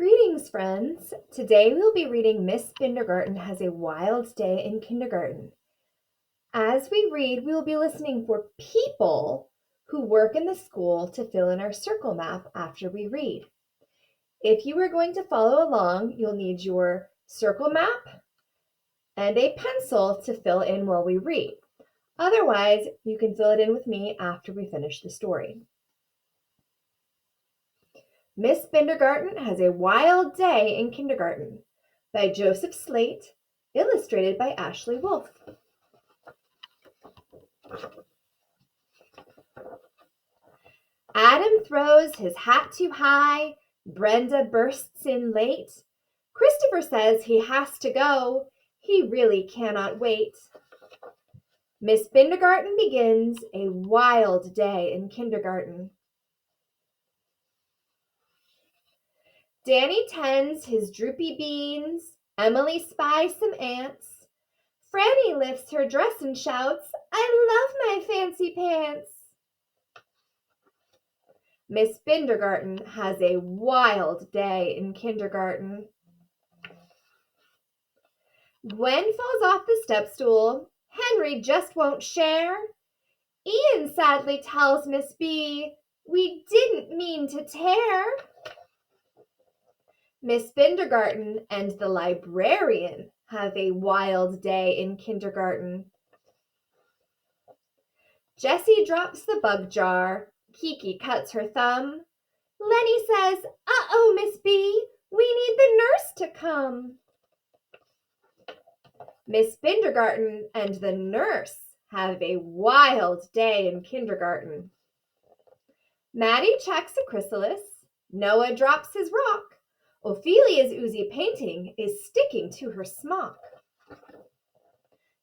Greetings, friends. Today we'll be reading Miss Bindergarten Has a Wild Day in Kindergarten. As we read, we will be listening for people who work in the school to fill in our circle map after we read. If you are going to follow along, you'll need your circle map and a pencil to fill in while we read. Otherwise, you can fill it in with me after we finish the story. Miss Bindergarten Has a Wild Day in Kindergarten by Joseph Slate, illustrated by Ashley Wolf. Adam throws his hat too high. Brenda bursts in late. Christopher says he has to go. He really cannot wait. Miss Bindergarten begins a wild day in kindergarten. Danny tends his droopy beans. Emily spies some ants. Franny lifts her dress and shouts, "I love my fancy pants." Miss Bindergarten has a wild day in kindergarten. Gwen falls off the step stool. Henry just won't share. Ian sadly tells Miss B, "We didn't mean to tear." Miss Bindergarten and the librarian have a wild day in kindergarten. Jessie drops the bug jar. Kiki cuts her thumb. Lenny says, "Uh-oh, Miss B, we need the nurse to come." Miss Bindergarten and the nurse have a wild day in kindergarten. Maddie checks a chrysalis. Noah drops his rock. Ophelia's oozy painting is sticking to her smock.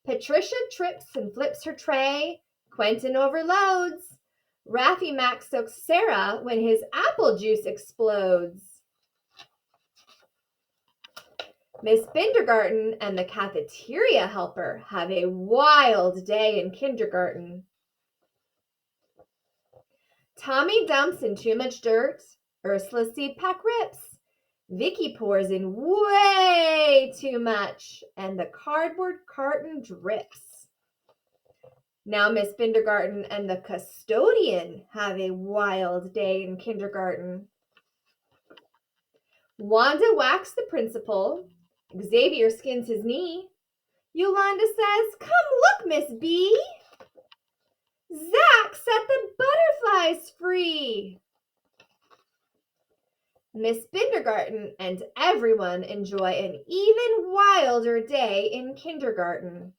Patricia trips and flips her tray. Quentin overloads. Raffy Mac soaks Sarah when his apple juice explodes. Miss Bindergarten and the cafeteria helper have a wild day in kindergarten. Tommy dumps in too much dirt. Ursula's seed pack rips. Vicky pours in way too much, and the cardboard carton drips. Now Miss Bindergarten and the custodian have a wild day in kindergarten. Wanda whacks the principal. Xavier skins his knee. Yolanda says, "Come look, Miss B." Zach set the butterflies free. Miss Bindergarten and everyone enjoy an even wilder day in kindergarten.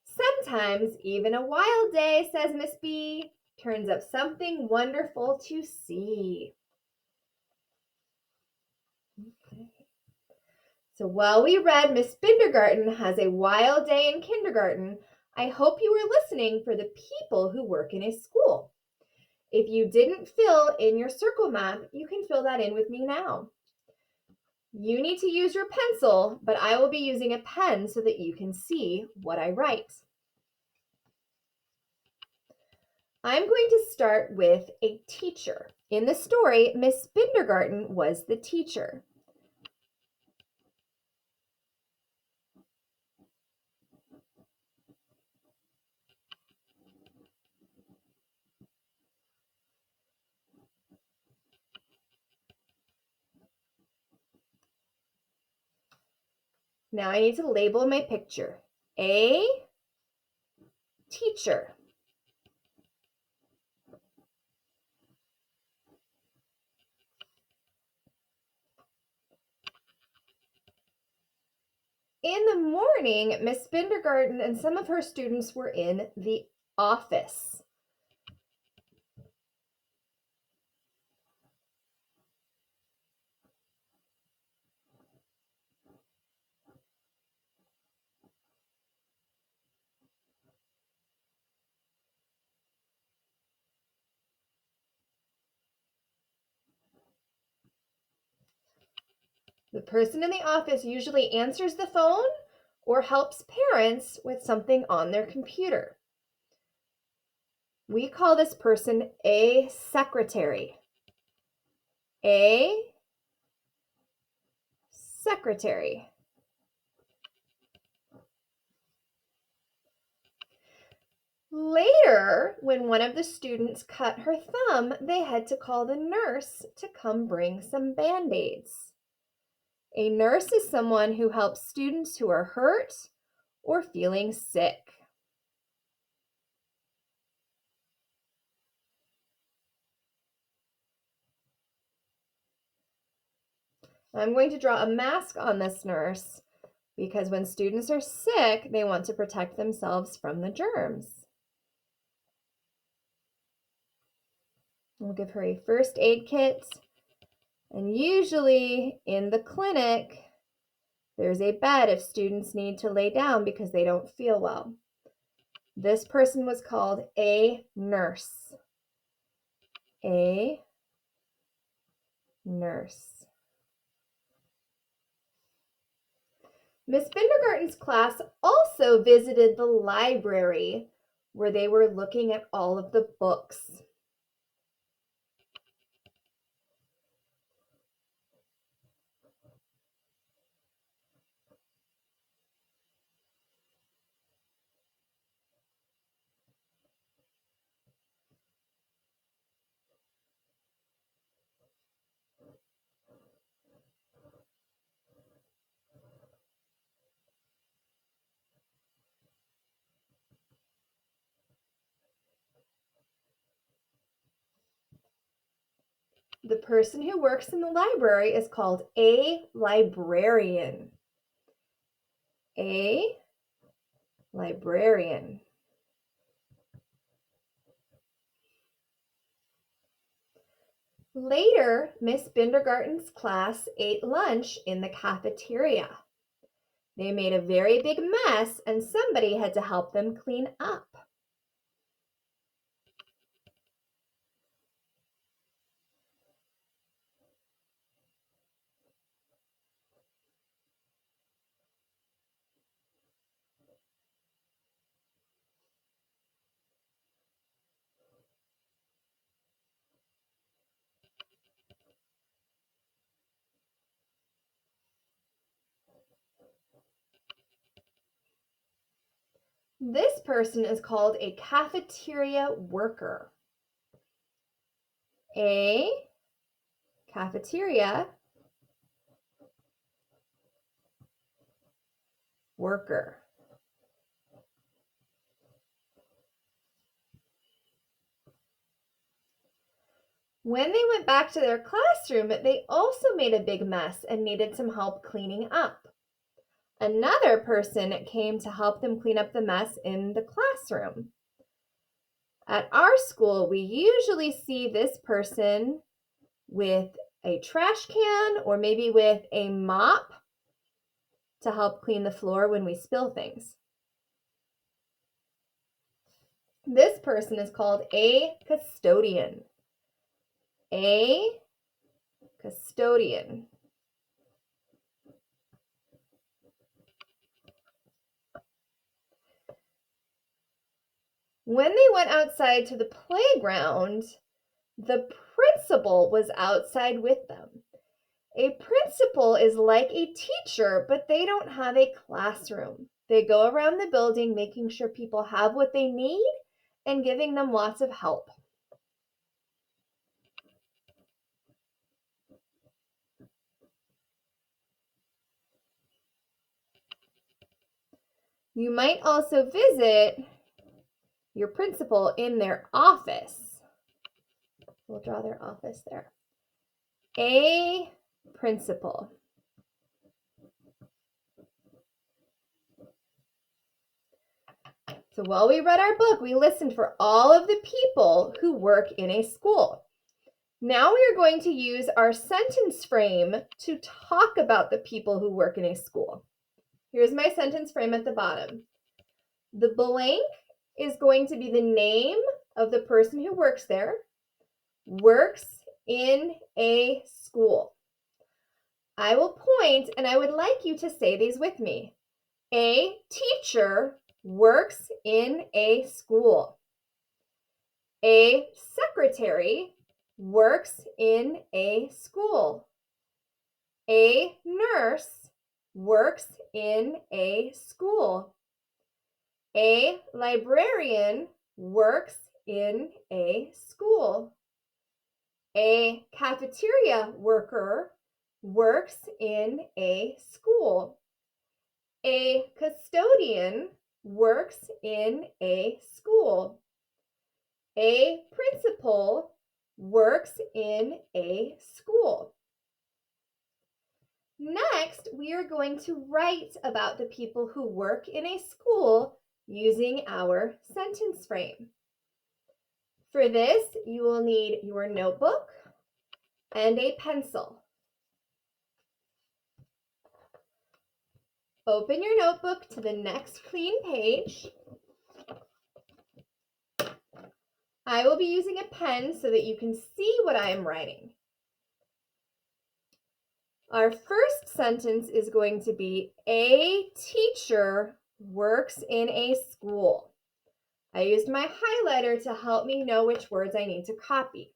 Sometimes even a wild day, says Miss B, turns up something wonderful to see. Okay. So while we read Miss Bindergarten Has a Wild Day in Kindergarten, I hope you were listening for the people who work in a school. If you didn't fill in your circle map, you can fill that in with me now. You need to use your pencil, but I will be using a pen so that you can see what I write. I'm going to start with a teacher. In the story, Miss Bindergarten was the teacher. Now I need to label my picture. A teacher. In the morning, Miss Bindergarten and some of her students were in the office. The person in the office usually answers the phone or helps parents with something on their computer. We call this person a secretary. A secretary. Later, when one of the students cut her thumb, they had to call the nurse to come bring some Band-Aids. A nurse is someone who helps students who are hurt or feeling sick. I'm going to draw a mask on this nurse because when students are sick, they want to protect themselves from the germs. We'll give her a first aid kit, and usually in the clinic, there's a bed if students need to lay down because they don't feel well. This person was called a nurse. A nurse. Miss Bindergarten's class also visited the library where they were looking at all of the books. The person who works in the library is called a librarian. A librarian. Later, Miss Bindergarten's class ate lunch in the cafeteria. They made a very big mess and somebody had to help them clean up. This person is called a cafeteria worker. A cafeteria worker. When they went back to their classroom, they also made a big mess and needed some help cleaning up. Another person came to help them clean up the mess in the classroom. At our school, we usually see this person with a trash can or maybe with a mop to help clean the floor when we spill things. This person is called a custodian. A custodian. When they went outside to the playground, the principal was outside with them. A principal is like a teacher, but they don't have a classroom. They go around the building making sure people have what they need and giving them lots of help. You might also visit your principal in their office. We'll draw their office there. A principal. So while we read our book, we listened for all of the people who work in a school. Now we are going to use our sentence frame to talk about the people who work in a school. Here's my sentence frame at the bottom. The blank is going to be the name of the person who works there, works in a school. I will point and I would like you to say these with me. A teacher works in a school. A secretary works in a school. A nurse works in a school. A librarian works in a school. A cafeteria worker works in a school. A custodian works in a school. A principal works in a school. Next, we are going to write about the people who work in a school using our sentence frame. For this, you will need your notebook and a pencil. Open your notebook to the next clean page. I will be using a pen so that you can see what I am writing. Our first sentence is going to be, a teacher works in a school. I used my highlighter to help me know which words I need to copy.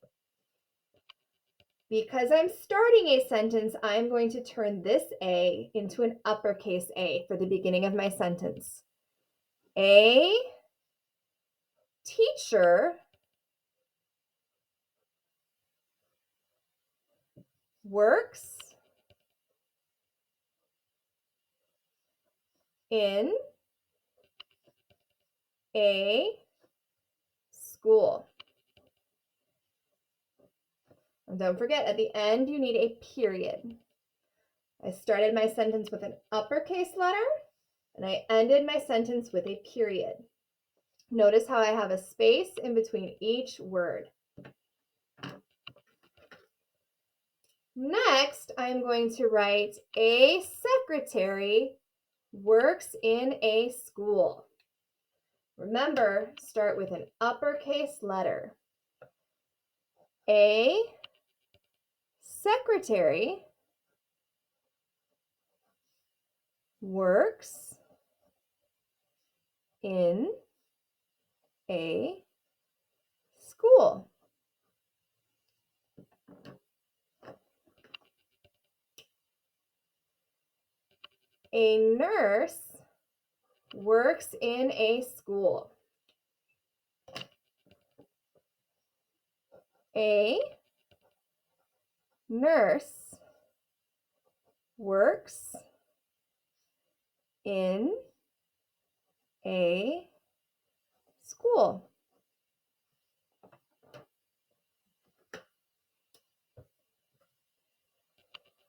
Because I'm starting a sentence, I'm going to turn this A into an uppercase A for the beginning of my sentence. A teacher works in a school. And don't forget, at the end, you need a period. I started my sentence with an uppercase letter, and I ended my sentence with a period. Notice how I have a space in between each word. Next, I'm going to write, a secretary works in a school. Remember, start with an uppercase letter. A secretary works in a school. A nurse works in a school. A nurse works in a school.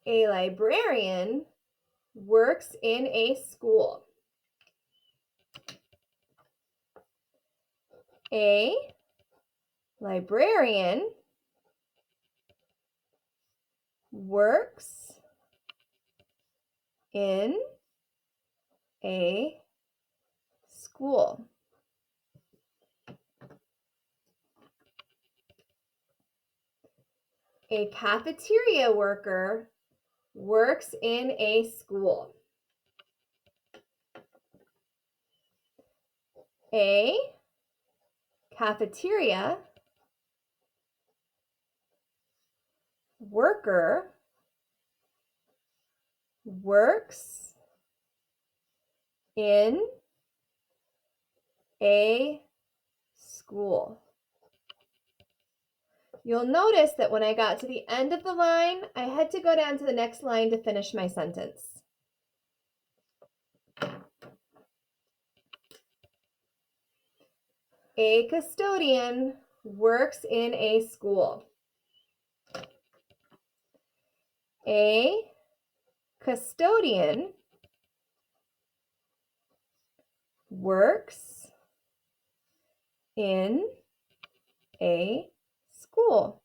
A librarian works in a school. A librarian works in a school. A cafeteria worker works in a school. A cafeteria worker works in a school. You'll notice that when I got to the end of the line, I had to go down to the next line to finish my sentence. A custodian works in a school. A custodian works in a school.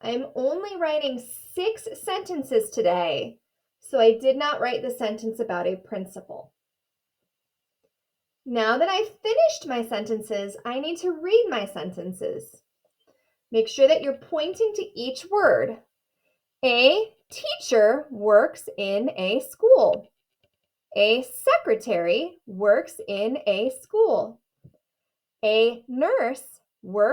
I'm only writing 6 sentences today, so I did not write the sentence about a principal. Now that I've finished my sentences, I need to read my sentences. Make sure that you're pointing to each word. A teacher works in a school. A secretary works in a school. A nurse works